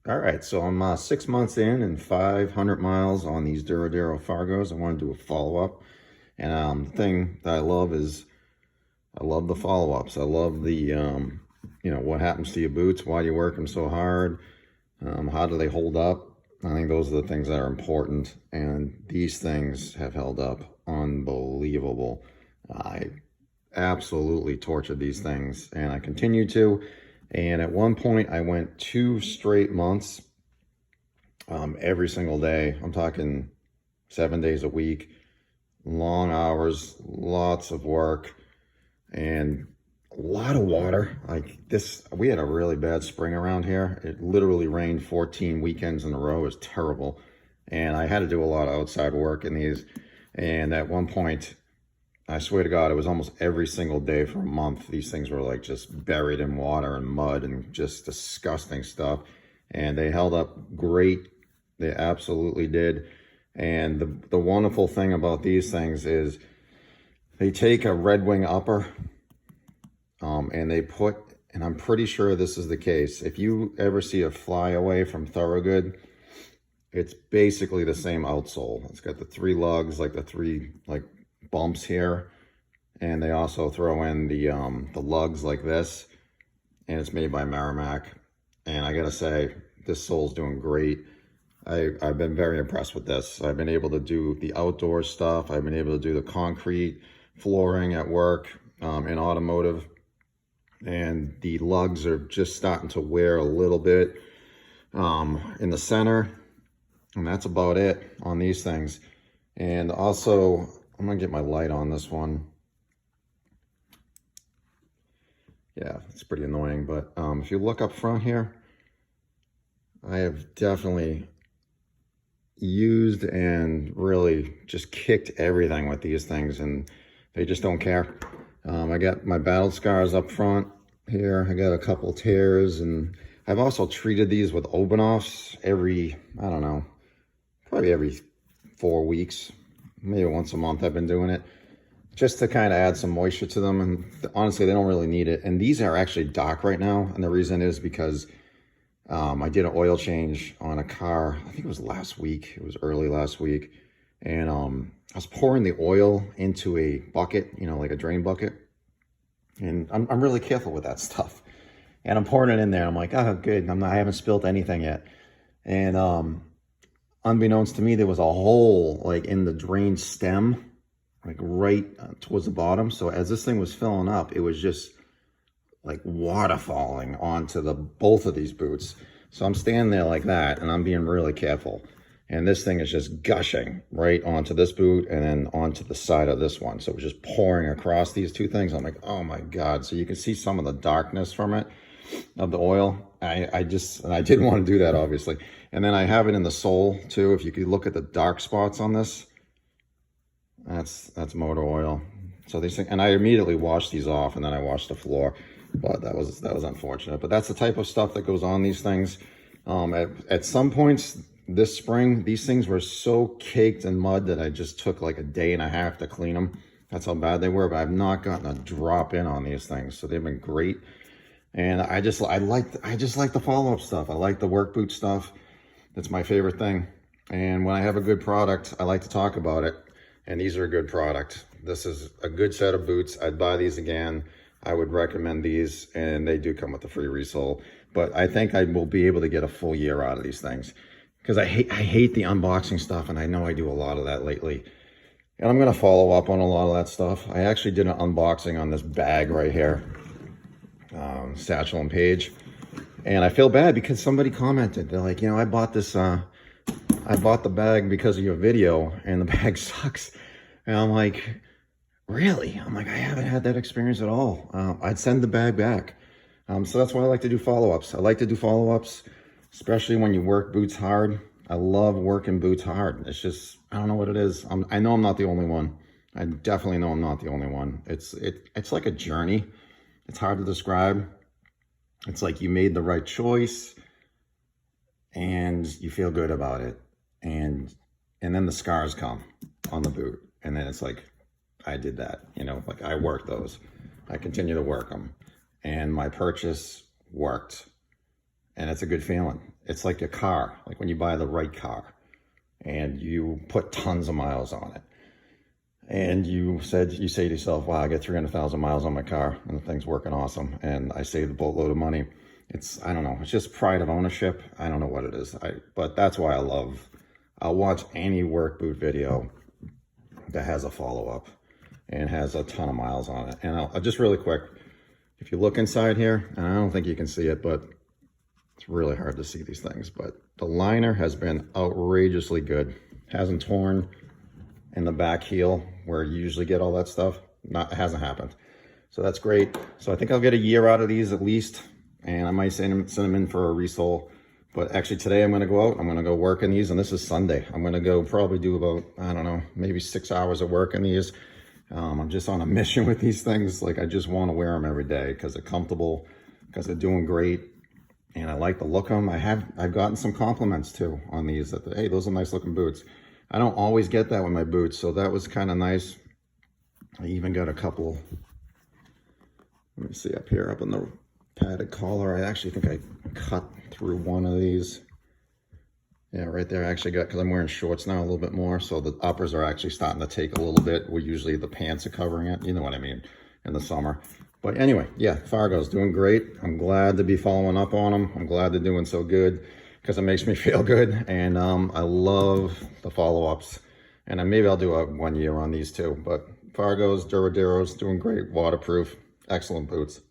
All right, so I'm 6 months in and 500 miles on these Durado Fargos. I want to do a follow-up. And the thing that I love is I love the follow-ups. I love the, what happens to your boots? Why do you work them so hard? How do they hold up? I think those are the things that are important. And these things have held up unbelievable. I absolutely tortured these things and I continue to. And at one point I went 2 straight months, every single day. I'm talking 7 days a week, long hours, lots of work, and a lot of water. Like this, we had a really bad spring around here. It literally rained 14 weekends in a row. It was terrible. And I had to do a lot of outside work in these. And at one point, I swear to God, it was almost every single day for a month. These things were like just buried in water and mud and just disgusting stuff. And they held up great. They absolutely did. And the wonderful thing about these things is they take a Red Wing upper and they put, and I'm pretty sure this is the case, if you ever see a flyaway from Thorogood, it's basically the same outsole. It's got the 3 lugs, like the 3 bumps here, and they also throw in the lugs like this, and it's made by Merrimack. And I gotta say, this sole's doing great. I've been very impressed with this. I've been able to do the outdoor stuff. I've been able to do the concrete flooring at work, in automotive, and the lugs are just starting to wear a little bit in the center, and that's about it on these things. And also, I'm gonna get my light on this one. Yeah, it's pretty annoying, but if you look up front here, I have definitely used and really just kicked everything with these things, and they just don't care. I got my battle scars up front here. I got a couple tears, and I've also treated these with Obenaufs every, I don't know, probably every 4 weeks, maybe once a month I've been doing it, just to kind of add some moisture to them. And honestly, they don't really need it. And these are actually dark right now. And the reason is because I did an oil change on a car. I think it was last week. It was early last week. And I was pouring the oil into a bucket, like a drain bucket. And I'm really careful with that stuff. And I'm pouring it in there. I'm like, oh, good. I haven't spilled anything yet. And unbeknownst to me, there was a hole like in the drain stem, like right towards the bottom. So as this thing was filling up, it was just like water falling onto both of these boots. So I'm standing there like that, and I'm being really careful. And this thing is just gushing right onto this boot and then onto the side of this one. So it was just pouring across these two things. I'm like, oh my God. So you can see some of the darkness from it, of the oil. And I didn't want to do that, obviously. And then I have it in the sole too. If you could look at the dark spots on this, that's motor oil. So these things, and I immediately washed these off, and then I washed the floor. But that was unfortunate. But that's the type of stuff that goes on these things. At some points this spring, these things were so caked in mud that I just took like a day and a half to clean them. That's how bad they were. But I've not gotten a drop in on these things, so they've been great. And I just like the follow-up stuff. I like the work boot stuff. That's my favorite thing. And when I have a good product, I like to talk about it. And these are a good product. This is a good set of boots. I'd buy these again. I would recommend these, and they do come with a free resole. But I think I will be able to get a full year out of these things, because I hate the unboxing stuff, and I know I do a lot of that lately. And I'm going to follow up on a lot of that stuff. I actually did an unboxing on this bag right here, Satchel and Page. And I feel bad because somebody commented. They're like, I bought this, I bought the bag because of your video, and the bag sucks. And I'm like, really? I'm like, I haven't had that experience at all. I'd send the bag back. So that's why I like to do follow-ups. I like to do follow-ups, especially when you work boots hard. I love working boots hard. It's just, I don't know what it is. I know I'm not the only one. I definitely know I'm not the only one. It's like a journey. It's hard to describe. It's like you made the right choice and you feel good about it. And then the scars come on the boot. And then it's like, I did that, like I worked those. I continue to work them. And my purchase worked. and it's a good feeling. It's like a car, like when you buy the right car and you put tons of miles on it. And you say to yourself, wow, I get 300,000 miles on my car and the thing's working awesome. And I saved a boatload of money. I don't know, it's just pride of ownership. I don't know what it is. But that's why I'll watch any work boot video that has a follow-up and has a ton of miles on it. And I'll just really quick, if you look inside here, and I don't think you can see it, but it's really hard to see these things, but the liner has been outrageously good. Hasn't torn in the back heel where you usually get all that stuff. It hasn't happened. So that's great. So I think I'll get a year out of these at least, and I might send them in for a resole. But actually today I'm gonna go out, I'm gonna go work in these, and this is Sunday. I'm gonna go probably do about, I don't know, maybe 6 hours of work in these. I'm just on a mission with these things. Like I just wanna wear them every day because they're comfortable, because they're doing great. And I like the look of them. I've gotten some compliments too on these that, hey, those are nice looking boots. I don't always get that with my boots, so that was kind of nice. I even got a couple, let me see up here, up in the padded collar. I actually think I cut through one of these. Yeah, right there I actually got, because I'm wearing shorts now a little bit more, so the uppers are actually starting to take a little bit, where usually the pants are covering it. You know what I mean, in the summer. But anyway, yeah, Fargo's doing great. I'm glad to be following up on them. I'm glad they're doing so good because it makes me feel good. And I love the follow-ups. And maybe I'll do a 1 year on these too. But Fargo's, Duradero's doing great, waterproof, excellent boots.